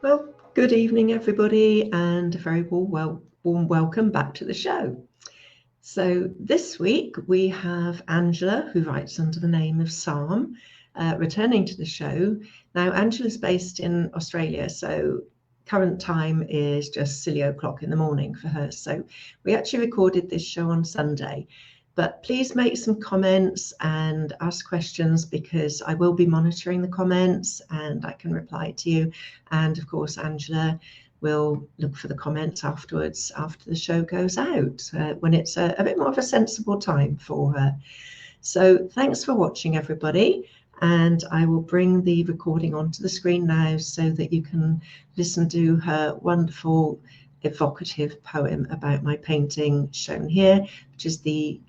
Well, good evening, everybody, and a very warm welcome back to the show. So this week we have Angela, who writes under the name of Psalm, returning to the show. Now, Angela's based in Australia, so current time is just silly o'clock in the morning for her. So we actually recorded this show on Sunday. But please make some comments and ask questions because I will be monitoring the comments and I can reply to you. And of course, Angela will look for the comments afterwards after the show goes out when it's a bit more of a sensible time for her. So thanks for watching, everybody. And I will bring the recording onto the screen now so that you can listen to her wonderful, evocative poem about my painting shown here, which is the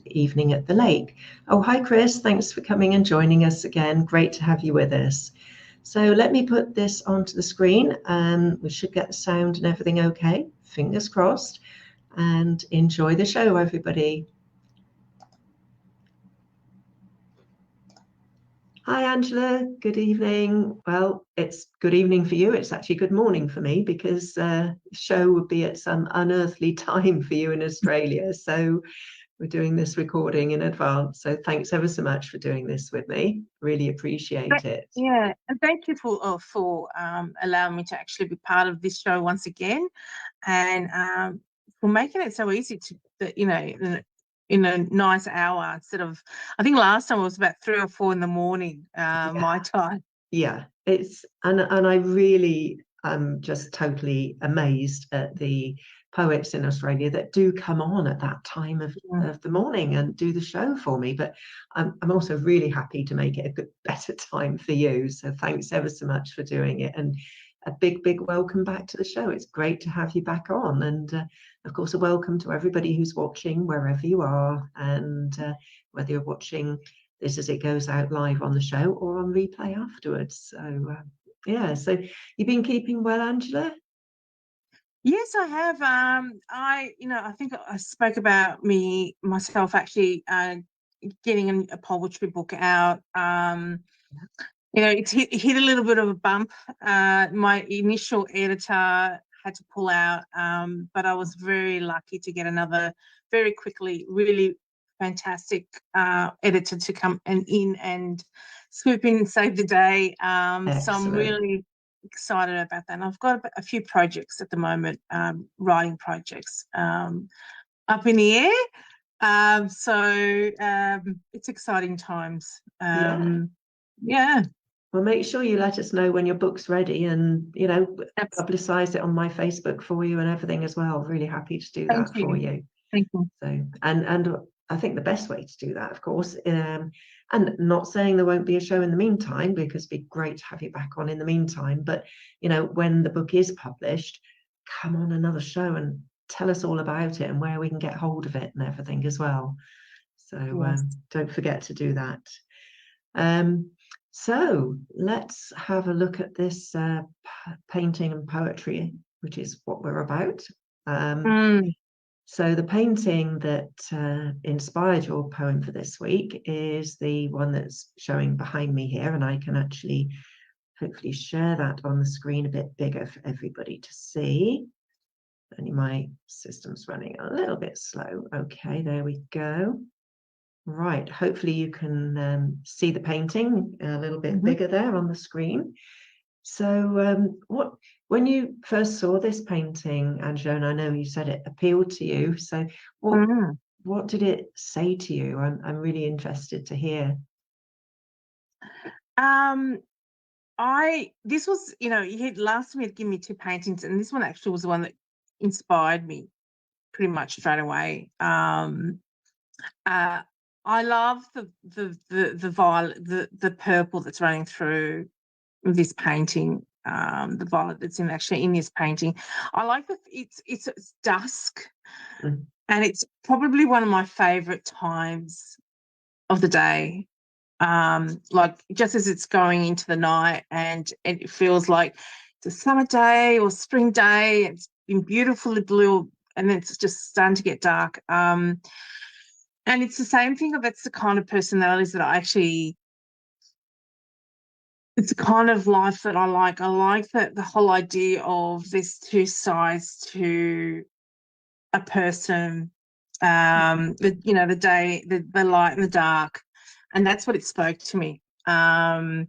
Evening at the Lake. Oh, hi, Chris. Thanks for coming and joining us again. Great to have you with us. So let me put this onto the screen. We should get the sound and everything okay. Fingers crossed. And enjoy the show, everybody. Hi, Angela. Good evening. Well, it's good evening for you. It's actually good morning for me because the show would be at some unearthly time for you in Australia. So we're doing this recording in advance. So thanks ever so much for doing this with me. Really appreciate it. Yeah, and thank you for allowing me to actually be part of this show once again, and for making it so easy in a nice hour instead of, I think last time it was about 3 or 4 in the morning, my time. Yeah, and I really am just totally amazed at the poets in Australia that do come on at that time of the morning and do the show for me. But I'm also really happy to make it a better time for you. So thanks ever so much for doing it. And a big welcome back to the show. It's great to have you back on. And of course, a welcome to everybody who's watching wherever you are, and whether you're watching this as it goes out live on the show or on replay afterwards. So yeah, so you've been keeping well, Angela? Yes, I have. I think I spoke about myself actually getting a poetry book out. It hit a little bit of a bump. My initial editor had to pull out, but I was very lucky to get another very quickly, really fantastic editor to come in and swoop in and save the day. So I'm really excited about that. And I've got a few projects at the moment, writing projects up in the air. So it's exciting times. Yeah. Well, make sure you let us know when your book's ready, and publicize it on my Facebook for you and everything as well. Really happy to do that for you. Thank you. So, and I think the best way to do that, of course, and not saying there won't be a show in the meantime, because it'd be great to have you back on in the meantime. But when the book is published, come on another show and tell us all about it and where we can get hold of it and everything as well. So don't forget to do that. So let's have a look at this painting and poetry, which is what we're about. So the painting that inspired your poem for this week is the one that's showing behind me here, and I can actually hopefully share that on the screen a bit bigger for everybody to see. Only my system's running a little bit slow. Okay, there we go. Right, hopefully you can see the painting a little bit bigger there on the screen. So when you first saw this painting, Angela, and I know you said it appealed to you, so what did it say to you? I'm really interested to hear. This was, last time you'd given me 2 paintings, and this one actually was the one that inspired me pretty much straight away. I love the violet, the purple that's running through this painting. The violet that's actually in this painting. I like that it's dusk, and it's probably one of my favorite times of the day. Like just as it's going into the night, and it feels like it's a summer day or spring day. It's been beautifully blue, and then it's just starting to get dark. And it's the same thing. That's the kind of personalities that I actually it's the kind of life that I like. I like that the whole idea of there's two sides to a person, the day, the light and the dark, and that's what it spoke to me. And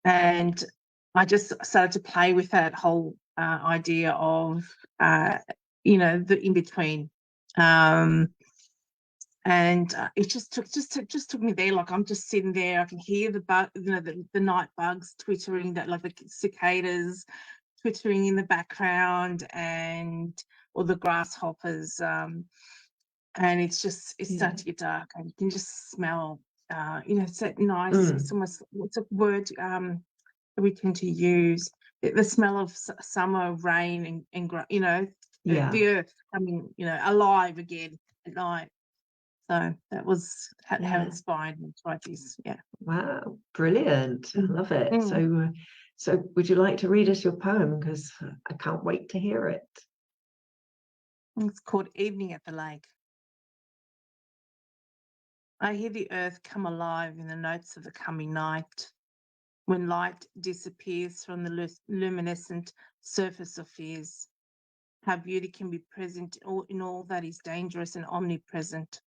I just started to play with that whole idea of the in between. And it just took me there. Like, I'm just sitting there, I can hear the night bugs twittering, that like the cicadas twittering in the background, or the grasshoppers, and it's starting to get dark, and you can just smell it's that nice, it's almost, what's a word that we tend to use, the smell of summer rain, and the earth coming alive again at night. So that was how it inspired me to write this. Yeah. Wow, brilliant. I love it. So would you like to read us your poem? Because I can't wait to hear it. It's called Evening at the Lake. I hear the earth come alive in the notes of the coming night, when light disappears from the luminescent surface of fears. How beauty can be present in all that is dangerous and omnipresent.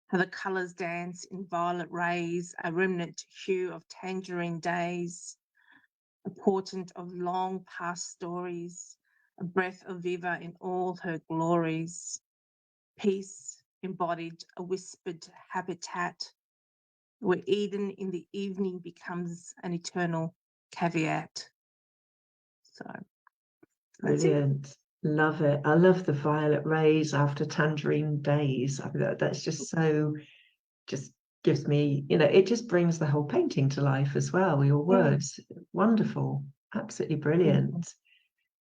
How the colours dance in violet rays, a remnant hue of tangerine days, a portent of long past stories, a breath of Viva in all her glories. Peace embodied, a whispered habitat, where Eden in the evening becomes an eternal caveat. So that's it. Brilliant. Love it. I love the violet rays after tangerine days. I mean, that's just gives me, it just brings the whole painting to life as well. Your words, wonderful, absolutely brilliant.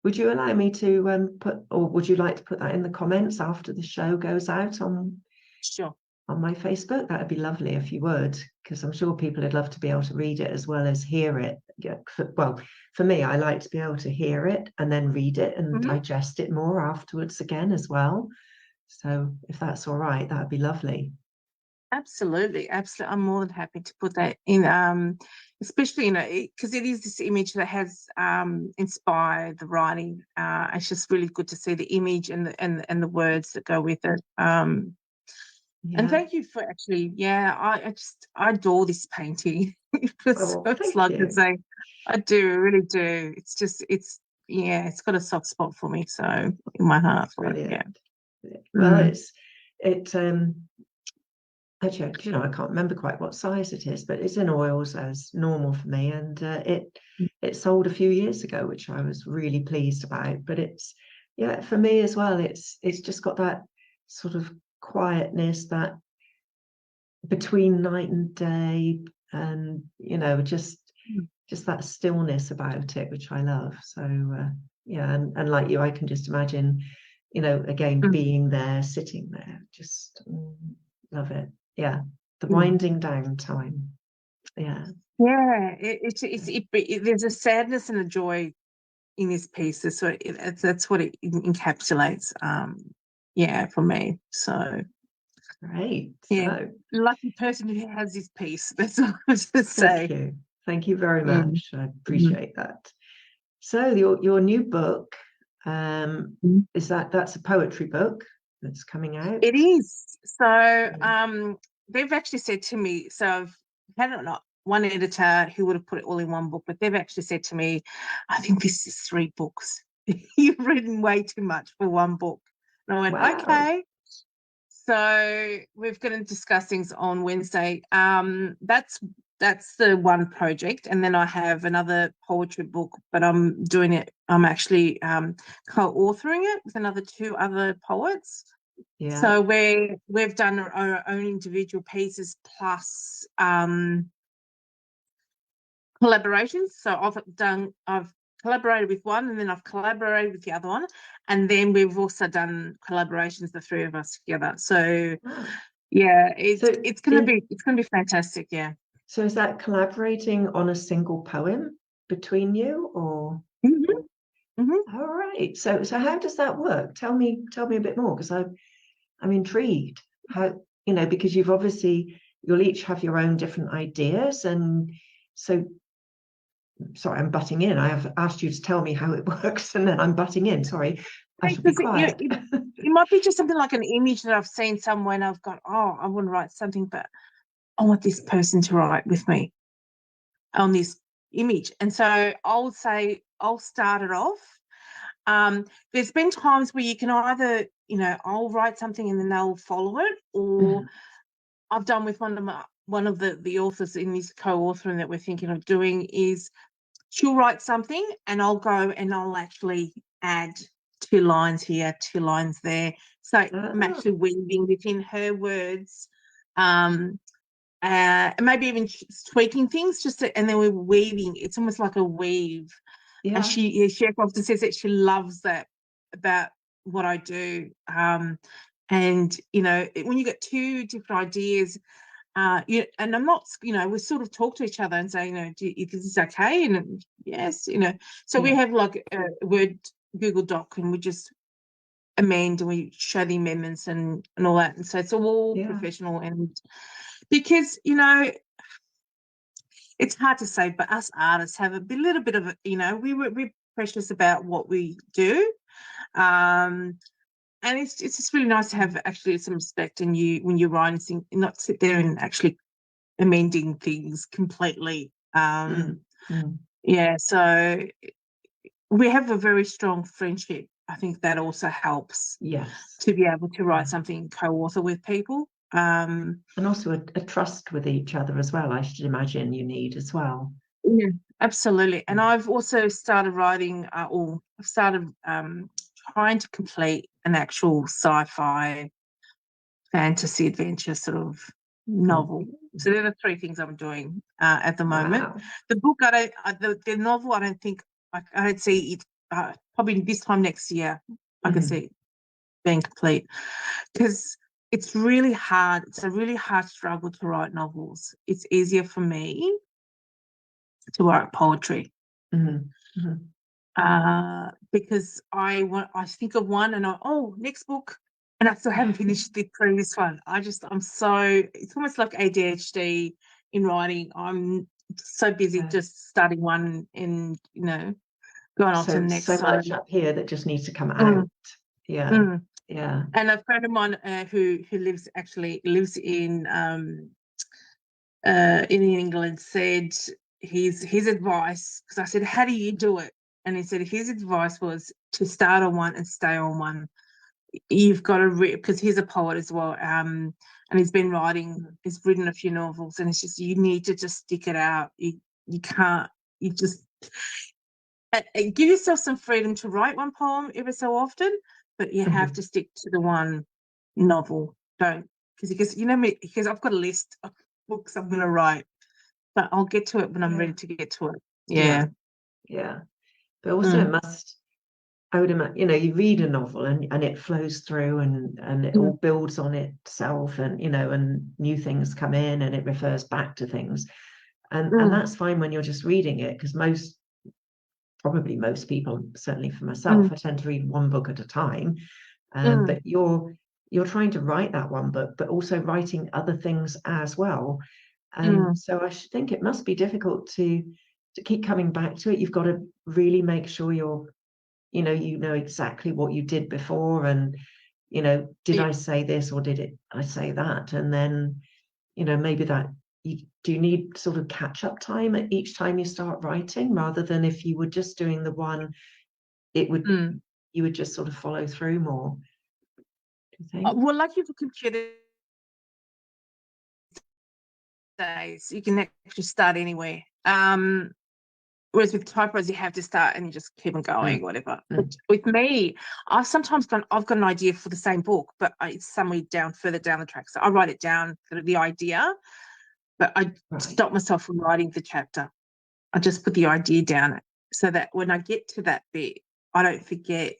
Would you allow me to would you like to put that in the comments after the show goes out on my Facebook? That would be lovely if you would, because I'm sure people would love to be able to read it as well as hear it. Well, for me, I like to be able to hear it and then read it and digest it more afterwards again as well. So if that's all right, that would be lovely. Absolutely. I'm more than happy to put that in, especially, because it is this image that has inspired the writing. It's just really good to see the image and the words that go with it. And thank you for actually, I adore this painting. It's like to say, I really do. It's just, it's got a soft spot for me, so in my heart. Brilliant. Well, actually, I can't remember quite what size it is, but it's in oils as normal for me, and it sold a few years ago, which I was really pleased about. But it's for me as well. It's just got that sort of quietness, that between night and day, and just that stillness about it, which I love. So and like you, I can just imagine, again, being there, sitting there, just love it. Yeah, the winding down time. Yeah. There's a sadness and a joy in this piece. That's what it encapsulates. For me. So great. So lucky person who has this piece. That's all I was to say. Thank you very much. I appreciate that. So your new book, that's a poetry book that's coming out? It is. So they've actually said to me, so I've had one editor who would have put it all in one book, but they've actually said to me, I think this is 3 books. You've written way too much for one book. And I went, wow. Okay. So we're going to discuss things on Wednesday. That's the one project, and then I have another poetry book, but I'm doing it. I'm actually co-authoring it with another 2 other poets. Yeah. So we've done our own individual pieces plus collaborations. So I've collaborated with one, and then I've collaborated with the other one, and then we've also done collaborations, the 3 of us together. So it's going to be fantastic. Yeah. So is that collaborating on a single poem between you, or? All right. So how does that work? Tell me a bit more, because I'm intrigued. How, because you'll each have your own different ideas, and so sorry, I'm butting in. I have asked you to tell me how it works, and then I'm butting in. Sorry, I should be quiet. It might be just something like an image that I've seen somewhere and I've got, oh, I want to write something, but I want this person to write with me on this image. And so I'll say, I'll start it off. There's been times where you can either, I'll write something and then they'll follow it, or I've done with one of the authors in this co-authoring that we're thinking of doing is she'll write something and I'll go and I'll actually add 2 lines here, 2 lines there. So I'm actually weaving within her words, and maybe even tweaking things and then we're weaving. It's almost like a weave. Yeah. And she often says that she loves that about what I do. And when you get 2 different ideas, and I'm not, we sort of talk to each other and say, is this okay? And yes, so we have like a Word Google Doc and we just amend and we show the amendments and all that. And so it's all professional, and because, it's hard to say, but us artists have a little bit of we're precious about what we do. And it's just really nice to have actually some respect in you when you're writing, not sit there and actually amending things completely. So we have a very strong friendship. I think that also helps to be able to write something, co-author with people. And also a trust with each other as well, I should imagine you need as well. Yeah, absolutely. And I've also started writing, or I've started trying to complete an actual sci-fi fantasy adventure sort of novel. So there are 3 things I'm doing at the moment. Wow. The book, the novel, I don't think I don't see it probably this time next year. I can see it being complete, because it's really hard. It's a really hard struggle to write novels. It's easier for me to write poetry. Because I think of one and next book, and I still haven't finished the previous one. It's almost like ADHD in writing. I'm so busy just starting one and going on to the next. So much up here that just needs to come out. Yeah. And a friend of mine who lives in England said his advice, because I said, how do you do it? And he said his advice was to start on one and stay on one. You've got to because he's a poet as well, and he's written a few novels, and it's just, you need to just stick it out. You can't, you just give yourself some freedom to write one poem every so often, but you have to stick to the one novel. Don't, because because I've got a list of books I'm going to write, but I'll get to it when I'm ready to get to it. Yeah. But also it must, I would imagine, you read a novel and it flows through and it all builds on itself, and and new things come in and it refers back to things, and that's fine when you're just reading it, because probably most people, certainly for myself, I tend to read one book at a time, but you're trying to write that one book, but also writing other things as well. And so I should think it must be difficult to keep coming back to it. You've got to really make sure you know exactly what you did before, and did I say this or I say that, and then maybe that do you need sort of catch-up time at each time you start writing, rather than if you were just doing the one, you would just sort of follow through more, do you think? Well, like your computer days, you can actually start anywhere. Whereas with typewriters, you have to start and you just keep on going, whatever. But with me, I've got an idea for the same book, but it's somewhere further down the track. So I write it down for the idea, but I stop myself from writing the chapter. I just put the idea down so that when I get to that bit, I don't forget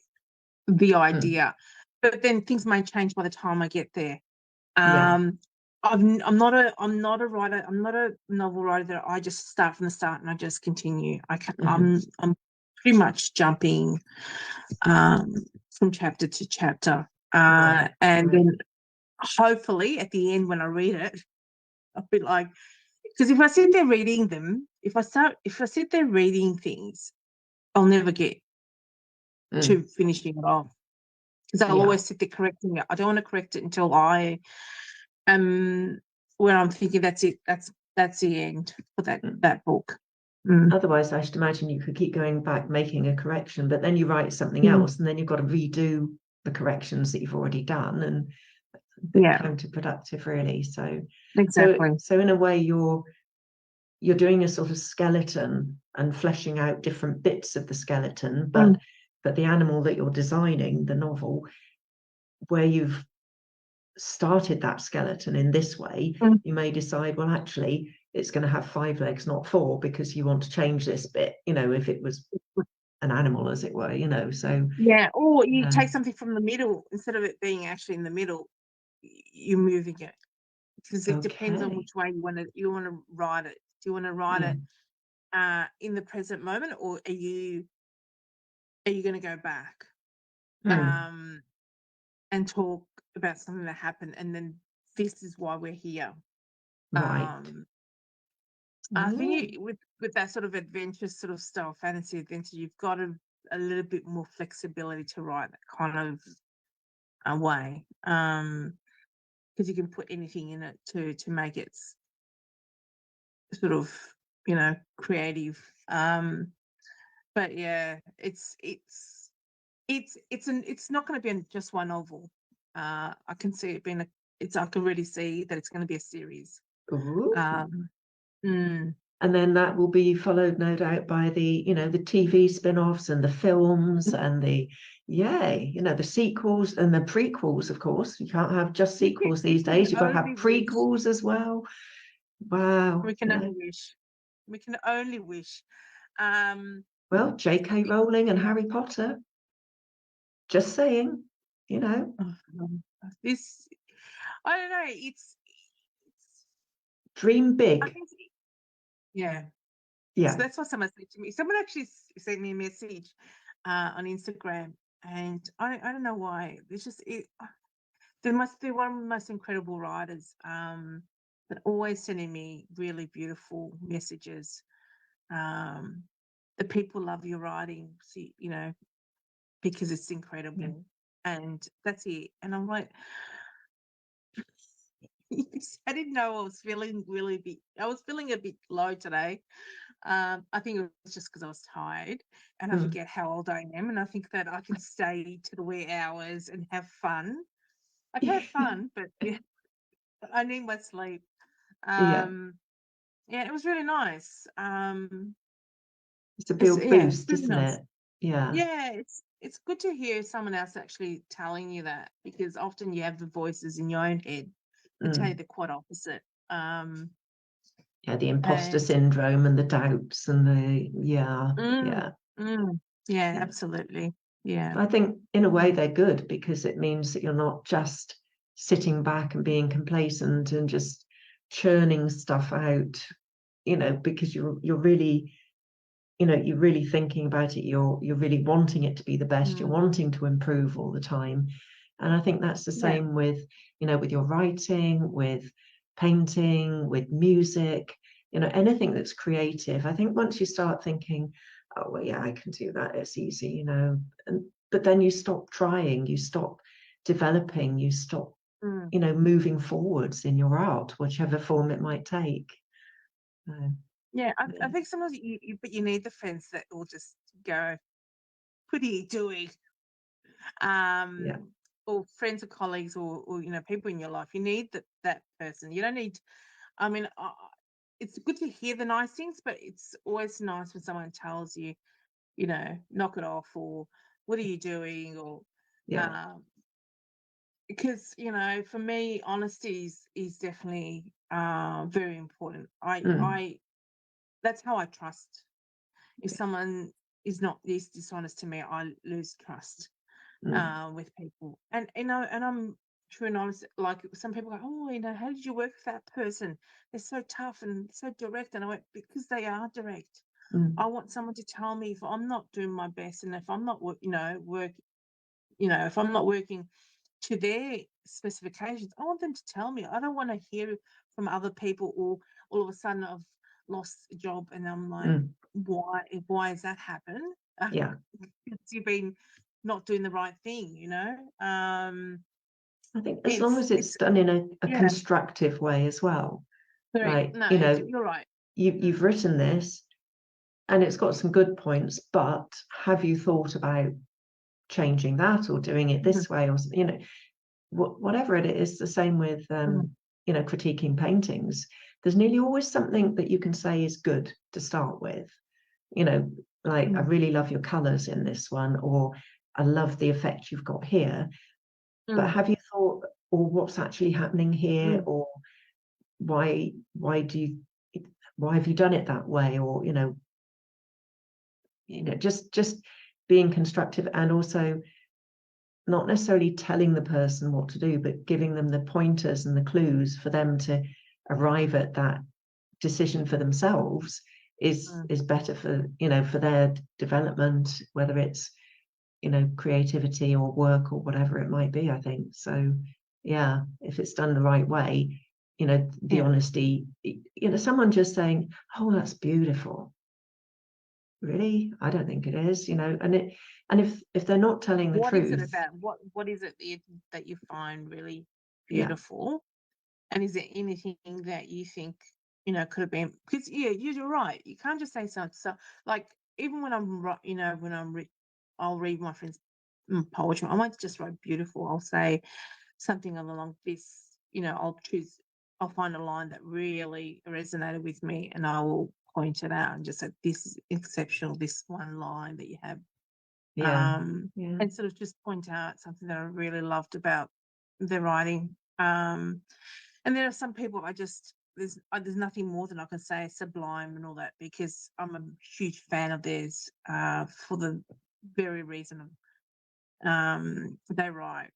the idea. But then things may change by the time I get there. I'm not a writer. I'm not a novel writer that I just start from the start and I just continue. I'm pretty much jumping from chapter to chapter, and then hopefully at the end when I read it, I'll be like, Because if I sit there reading them, if I sit there reading things, I'll never get to finishing it off. Because I'll Yeah. always sit there correcting it. I don't want to correct it until I am when I'm thinking that's it. That's the end for that book. Otherwise, I should imagine you could keep going back making a correction, but then you write something Mm. else, and then you've got to redo the corrections that you've already done, and a bit counterproductive, really. So Exactly. So in a way, you're doing a sort of skeleton and fleshing out different bits of the skeleton, but the animal that you're designing, the novel, where you've started that skeleton in this way, you may decide, well, actually, it's going to have 5 legs, not 4, because you want to change this bit, if it was an animal, as it were, so. Yeah, or you take something from the middle, instead of it being actually in the middle, you're moving it. Because it depends on which way you want to write it. Do you want to write it in the present moment, or are you going to go back and talk about something that happened, and then this is why we're here? Right. I think with that sort of adventure sort of style, fantasy adventure, you've got a little bit more flexibility to write that kind of way, because you can put anything in it to make it sort of creative. But yeah, it's not going to be just one novel. I can see it being I can really see that it's going to be a series. Ooh. Mm. And then that will be followed, no doubt, by the the TV spin-offs and the films and the the sequels and the prequels. Of course, you can't have just sequels these days. You've got to have prequels as well. Wow. We can only wish. We can only wish. Well, J.K. Rowling and Harry Potter. Just saying, This, I don't know. It's dream big. Yeah. Yeah. So that's what someone said to me. Someone actually sent me a message on Instagram, and I don't know why. It's just there must be one of the most incredible writers that always sending me really beautiful messages. The people love your writing, because it's incredible, and that's it. And I'm like, I didn't know I was feeling I was feeling a bit low today. I think it was just because I was tired, and I forget how old I am, and I think that I can stay to the wee hours and have fun. I can have fun, but I need my sleep. Yeah, it was really nice. It's a real boost, really isn't nice. it? Yeah. Yeah, it's good to hear someone else actually telling you that, because often you have the voices in your own head that tell you the quite opposite. The imposter syndrome and the doubts and the absolutely. Yeah. I think in a way they're good, because it means that you're not just sitting back and being complacent and just churning stuff out, because you're really, you're really thinking about it. You're really wanting it to be the best. You're wanting to improve all the time. And I think that's the same with, with your writing, with painting, with music, anything that's creative. I think once you start thinking, oh, well, yeah, I can do that, it's easy, but then you stop trying, you stop developing, you stop, moving forwards in your art, whichever form it might take. I think sometimes but you need the friends that will just go, what are you doing? Or friends or colleagues, or people in your life. You need that person. You don't need. I mean, it's good to hear the nice things, but it's always nice when someone tells you, knock it off, or what are you doing, or because for me, honesty is definitely very important. I that's how I trust. If someone is dishonest to me, I lose trust with people. And I'm true and honest. Like, some people go, oh, how did you work with that person? They're so tough and so direct. And I went, because they are direct. I want someone to tell me if I'm not doing my best, and if I'm not if I'm not working to their specifications. I want them to tell me. I don't want to hear from other people, or all of a sudden I've lost a job, and I'm like, why has that happened? Yeah. Because you've been not doing the right thing, you know. I think as long as it's done in a constructive way as well. Correct. Like, No, you know, you're right. You've written this and it's got some good points, but have you thought about changing that or doing it this way, or, you know, whatever it is. The same with you know, critiquing paintings. There's nearly always something that you can say is good to start with, you know, like I really love your colors in this one, or I love the effect you've got here, but have you thought, or what's actually happening here, or why have you done it that way, or, you know, just being constructive, and also not necessarily telling the person what to do, but giving them the pointers and the clues for them to arrive at that decision for themselves is better for, you know, for their development, whether it's, you know, creativity or work or whatever it might be, I think. So yeah, if it's done the right way, you know, the honesty, you know, someone just saying, oh, that's beautiful. Really? I don't think it is, you know, and if they're not telling the truth. What is it about? What is it that you find really beautiful? And is there anything that you think, you know, could have been, because you're right. You can't just say something. So like, even when you know, I'll read my friend's poetry. I might just write beautiful. I'll say something along this, you know, I'll find a line that really resonated with me, and I will point it out and just say, this is exceptional, this one line that you have. And sort of just point out something that I really loved about their writing. And there are some people there's nothing more than I can say sublime and all that, because I'm a huge fan of theirs, for the very reason of they write.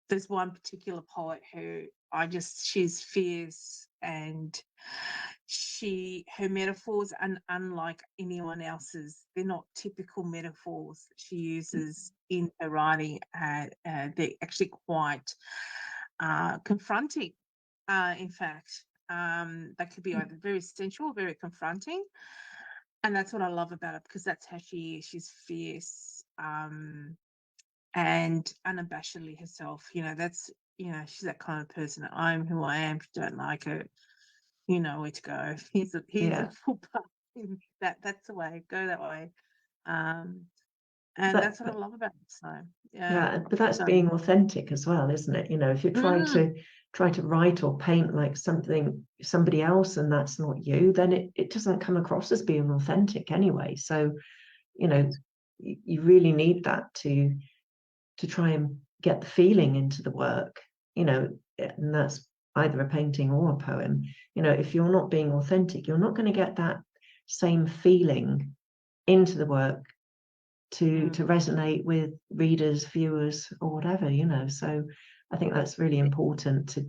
There's one particular poet who she's fierce, and her metaphors are unlike anyone else's. They're not typical metaphors that she uses in her writing. They're actually quite confronting. In fact, that could be either very sensual, very confronting, and that's what I love about it, because that's how she is. She's fierce, and unabashedly herself. You know, she's that kind of person. I'm who I am. If you don't like it, you know where to go. Here's a footpath. That's the way. Go that way. And that's what I love about it. So yeah, but that's being authentic as well, isn't it? You know, if you try to write or paint like somebody else, and that's not you, then it doesn't come across as being authentic anyway. So, you know, you really need that to try and get the feeling into the work, you know, and that's either a painting or a poem. You know, if you're not being authentic, you're not going to get that same feeling into the work to resonate with readers, viewers, or whatever, you know. So I think that's really important to,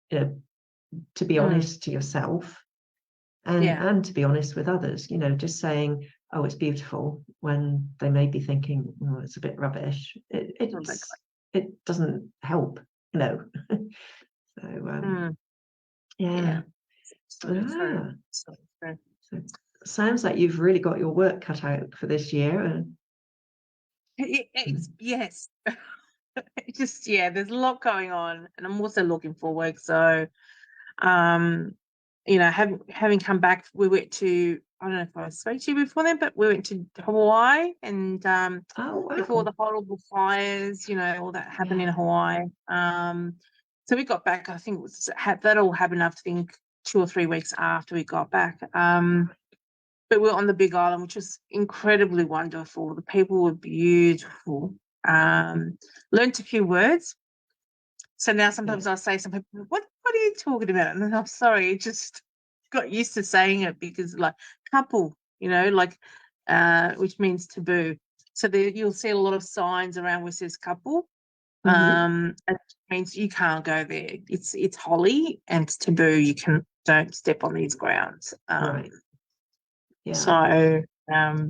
you know, to be honest to yourself, and to be honest with others, you know, just saying, oh, it's beautiful, when they may be thinking, oh, it's a bit rubbish. It doesn't help, you know. So yeah. So sounds like you've really got your work cut out for this year. Yes. There's a lot going on, and I'm also looking for work. So you know, having come back, we went to, I don't know if I spoke to you before then, but we went to Hawaii, and before the horrible fires, you know, all that happened in Hawaii. So we got back, I think that all happened, I think 2 or 3 weeks after we got back. But we were on the Big Island, which was incredibly wonderful. The people were beautiful. Learned a few words. So now sometimes I say, some people, what are you talking about? And then I'm sorry, just got used to saying it, because like couple, you know, like which means taboo. So you'll see a lot of signs around which says couple. It means you can't go there. It's holy and it's taboo. You don't step on these grounds. Right. Yeah. So I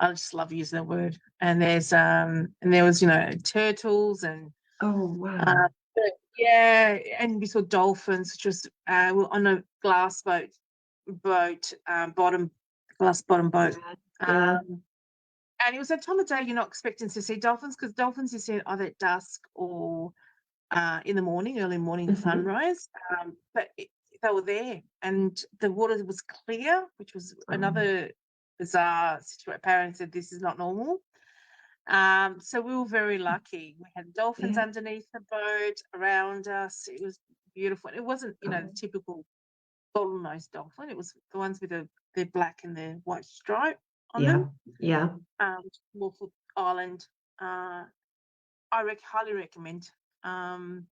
just love using that word. And there was, you know, turtles and oh wow. Yeah, and we saw dolphins, just we're on a glass glass bottom boat. Yeah. And it was that time of day you're not expecting to see dolphins, because dolphins you see either at dusk or in the morning, early morning sunrise. But they were there, and the water was clear, which was another bizarre situation. Parents said this is not normal. So we were very lucky. We had dolphins underneath the boat, around us. It was beautiful. It wasn't, the typical bottlenose dolphin. It was the ones with the black and the white stripe on them. Yeah. Morphle Island. I highly recommend magic.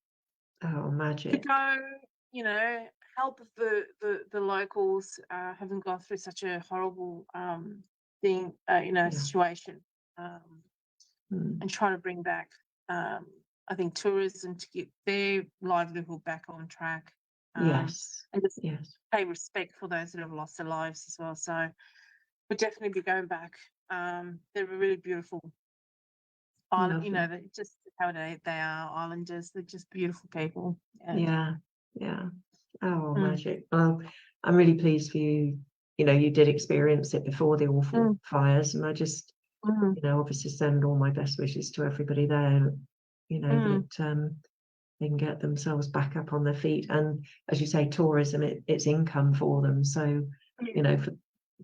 to go, help the locals, having gone through such a horrible thing, situation, and try to bring back, I think, tourism to get their livelihood back on track. And just pay respect for those that have lost their lives as well. So we'll definitely be going back. They're really beautiful island, just how they are, islanders. They're just beautiful people. Yeah. Magic. Well, I'm really pleased for you. You did experience it before the awful fires, and I just obviously send all my best wishes to everybody there, that they can get themselves back up on their feet. And as you say, tourism, it's income for them. So, for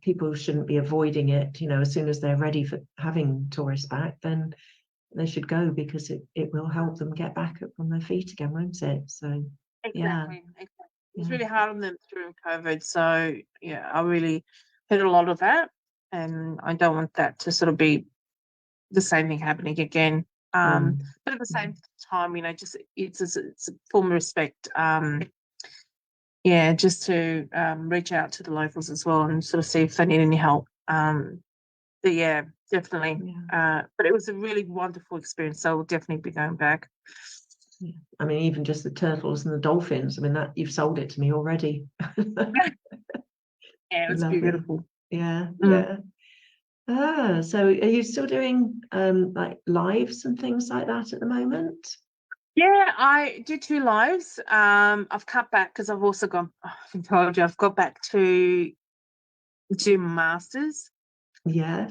people shouldn't be avoiding it. As soon as they're ready for having tourists back, then they should go, because it will help them get back up on their feet again, won't it? So exactly. It's really hard on them through COVID. So yeah, I really heard a lot of that, and I don't want that to sort of be the same thing happening again. But at the same time, just it's a form of respect. Just to reach out to the locals as well and sort of see if they need any help. But yeah, definitely. But it was a really wonderful experience. So we'll definitely be going back. I mean, even just the turtles and the dolphins. I mean, that you've sold it to me already. Yeah, it's beautiful. Yeah. So are you still doing like lives and things like that at the moment? Yeah, I do 2 lives. I've cut back because I've also gone. I told you I've got back to do masters. Yeah.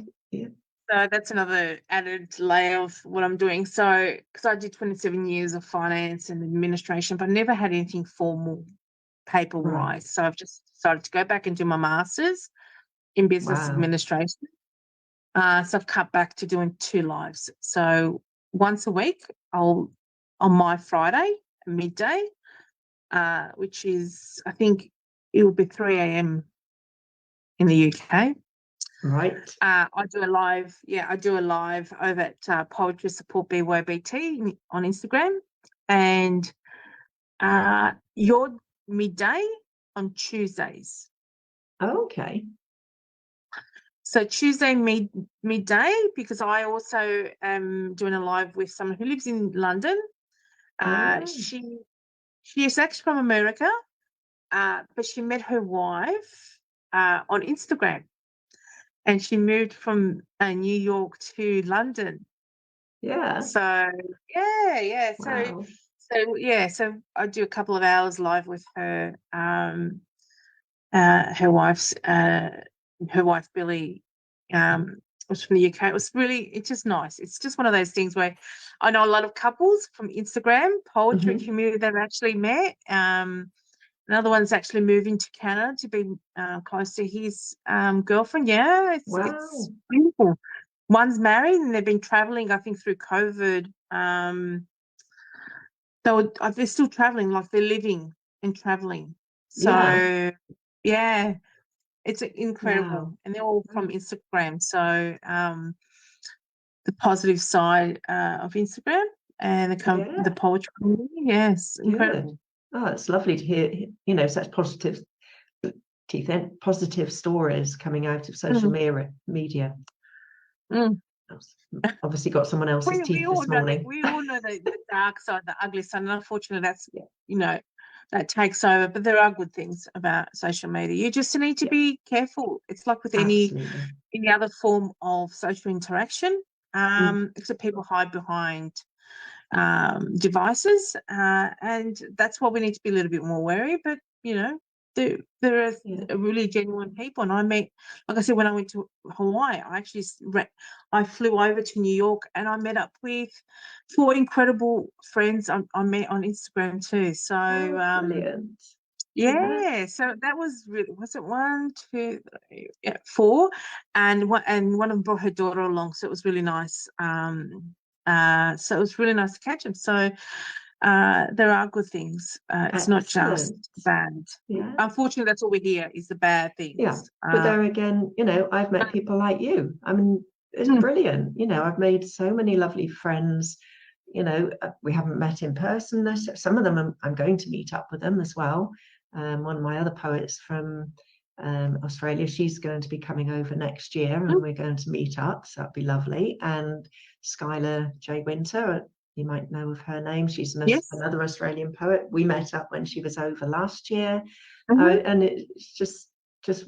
So that's another added layer of what I'm doing. So, because I did 27 years of finance and administration, but I never had anything formal paper-wise. So I've just decided to go back and do my masters in business administration. So I've cut back to doing 2 lives. So once a week, on my Friday midday, which is, I think it will be 3 a.m. in the UK. Right. I do a live. Yeah, I do a live over at Poetry Support BYBT on Instagram, and your midday on Tuesdays. Okay. So Tuesday midday, because I also am doing a live with someone who lives in London. She is actually from America, but she met her wife on Instagram. And she moved from New York to London. Yeah. So yeah. Wow. So I do a couple of hours live with her. Her wife Billy was from the UK. It's just nice. It's just one of those things where I know a lot of couples from Instagram poetry community that have actually met. Another one's actually moving to Canada to be close to his girlfriend. Yeah, it's beautiful. One's married and they've been traveling, I think, through COVID. They're still traveling, like they're living and traveling. So, yeah, it's incredible. Wow. And they're all from Instagram. So, the positive side of Instagram and the poetry community. Yes, incredible. Good. Oh, it's lovely to hear, such positive stories coming out of social media. Obviously got someone else's teeth this morning. We all know the dark side, the ugly side, and unfortunately that's that takes over. But there are good things about social media. You just need to be careful. It's like with any other form of social interaction, because people hide behind devices, and that's why we need to be a little bit more wary. But there are really genuine people, and I met, like I said, when I went to Hawaii, I flew over to New York, and I met up with 4 incredible friends I met on Instagram too. So brilliant. yeah, so that was really, was it 1, 2, 3, 4, and one of them brought her daughter along, so it was really nice. So it was really nice to catch them. So there are good things. It's not just bad. Yeah. Unfortunately, that's all we hear is the bad things. Yeah, but there again, I've met people like you. I mean, it's brilliant. I've made so many lovely friends. We haven't met in person. Some of them I'm going to meet up with them as well. One of my other poets from Australia, she's going to be coming over next year, and we're going to meet up, so that'd be lovely. And Skylar J. Winter, you might know of her name. She's another Australian poet. We met up when she was over last year, and it's just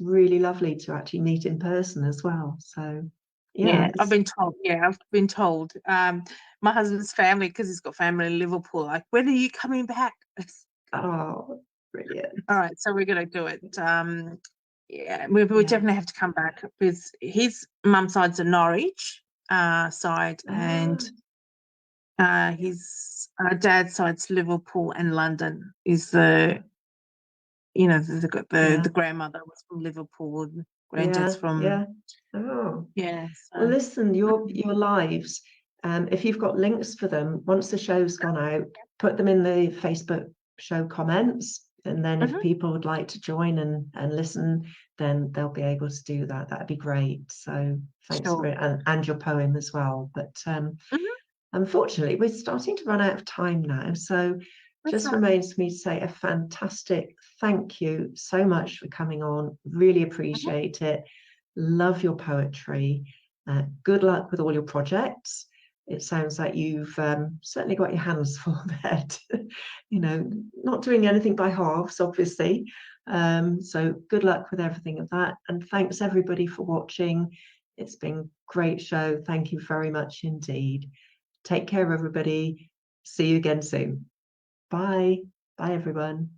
really lovely to actually meet in person as well. So yeah, I've been told. My husband's family, because he's got family in Liverpool, like, when are you coming back? Oh, brilliant. All right, so we're going to do it. We definitely have to come back, because his mum's side's a Norwich side, and his dad's side's Liverpool, and London is the grandmother was from Liverpool, granddad's from Oh. So. Well, listen, your lives, if you've got links for them, once the show's gone out, put them in the Facebook show comments, and then if people would like to join and listen, then they'll be able to do that. That'd be great. So thanks for it, and your poem as well. But unfortunately, we're starting to run out of time now, so just remains for me to say a fantastic thank you so much for coming on. Really appreciate it. Love your poetry. Good luck with all your projects. It sounds like you've certainly got your hands full there. Not doing anything by halves, obviously. So good luck with everything of that. And thanks everybody for watching. It's been a great show. Thank you very much indeed. Take care, everybody. See you again soon. Bye. Bye, everyone.